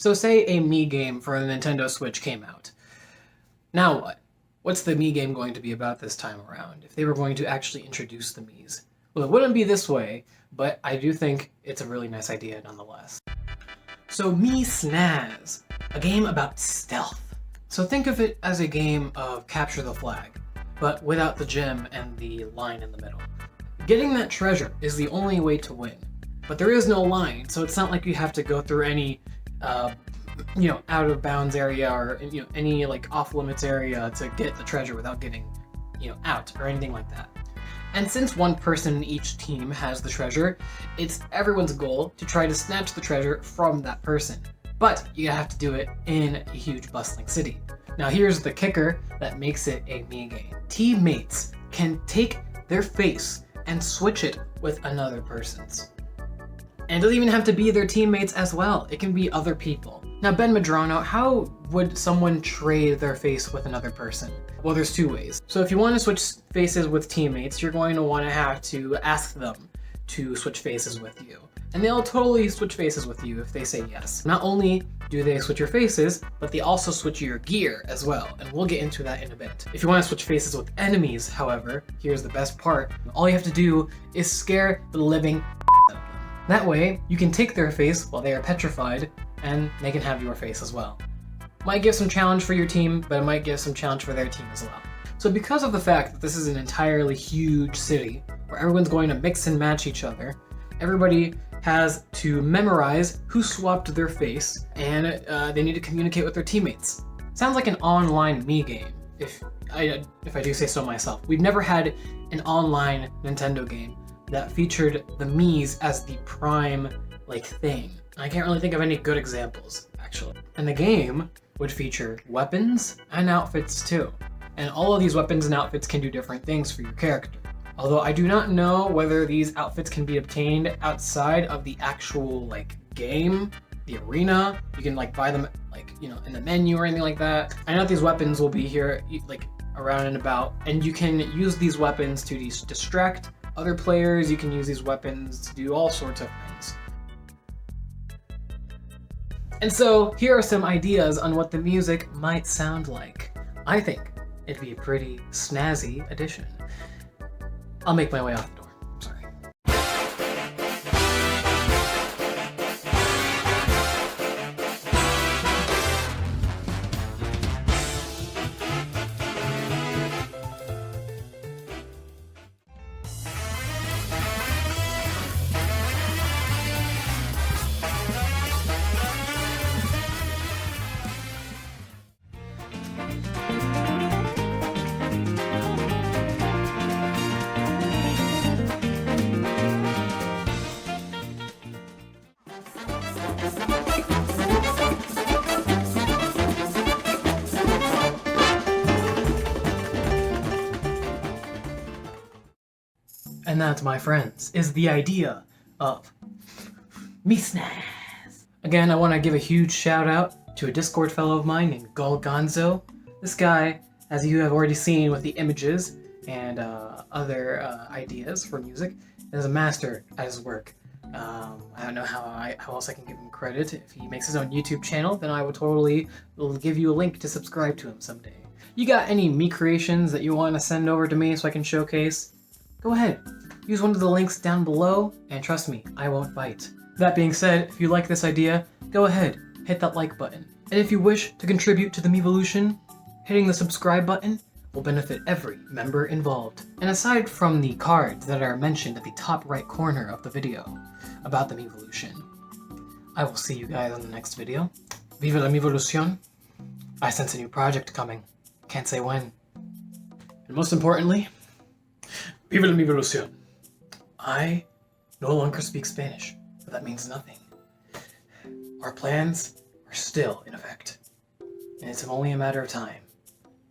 So say a Mii game for the Nintendo Switch came out. Now what? What's the Mii game going to be about this time around, if they were going to actually introduce the Miis? Well, it wouldn't be this way, but I do think it's a really nice idea nonetheless. So Mii Snaz, a game about stealth. So think of it as a game of capture the flag, but without the gem and the line in the middle. Getting that treasure is the only way to win, but there is no line, so it's not like you have to go through any out of bounds area or any like off limits area to get the treasure without getting out or anything like that. And since one person in each team has the treasure, it's everyone's goal to try to snatch the treasure from that person. But you have to do it in a huge bustling city. Now here's the kicker that makes it a Mii game. Teammates can take their face and switch it with another person's. And it doesn't even have to be their teammates as well. It can be other people. Now, Ben Madrano, how would someone trade their face with another person? Well, there's two ways. So if you want to switch faces with teammates, you're going to want to have to ask them to switch faces with you. And they'll totally switch faces with you if they say yes. Not only do they switch your faces, but they also switch your gear as well. And we'll get into that in a bit. If you want to switch faces with enemies, however, here's the best part. All you have to do is scare the living out of them. That way, you can take their face while they are petrified, and they can have your face as well. Might give some challenge for your team, but it might give some challenge for their team as well. So because of the fact that this is an entirely huge city, where everyone's going to mix and match each other, everybody has to memorize who swapped their face, and they need to communicate with their teammates. Sounds like an online Mii game, if I do say so myself. We've never had an online Nintendo game that featured the Miis as the prime thing. I can't really think of any good examples, actually. And the game would feature weapons and outfits too. And all of these weapons and outfits can do different things for your character. Although I do not know whether these outfits can be obtained outside of the actual game, the arena. You can buy them in the menu or anything like that. I know that these weapons will be here around and about, and you can use these weapons to distract other players. You can use these weapons to do all sorts of things. And so here are some ideas on what the music might sound like. I think it'd be a pretty snazzy addition. I'll make my way out the door. Sorry. And that, my friends, is the idea of Mii Snaz. Again, I want to give a huge shout out to a Discord fellow of mine named Gull Gonzo. This guy, as you have already seen with the images and other ideas for music, is a master at his work. I don't know how else I can give him credit. If he makes his own YouTube channel, then I will totally give you a link to subscribe to him someday. You got any Mii creations that you want to send over to me so I can showcase? Go ahead, use one of the links down below, and trust me, I won't bite. That being said, if you like this idea, go ahead, hit that like button. And if you wish to contribute to the Miivolution, hitting the subscribe button will benefit every member involved. And aside from the cards that are mentioned at the top right corner of the video about the Miivolution, I will see you guys in the next video. Viva la Miivolution! I sense a new project coming. Can't say when. And most importantly, Viva la Miivolution! I no longer speak Spanish, but that means nothing. Our plans are still in effect, and it's only a matter of time.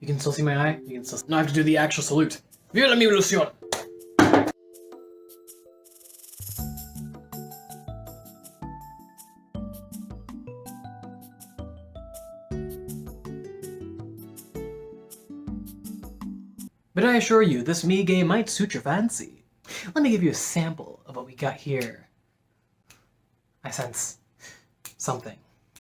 You can still see my eye, you can still... Now I have to do the actual salute. Viva la Miivolution! But I assure you, this Mii game might suit your fancy. Let me give you a sample of what we got here. I sense something.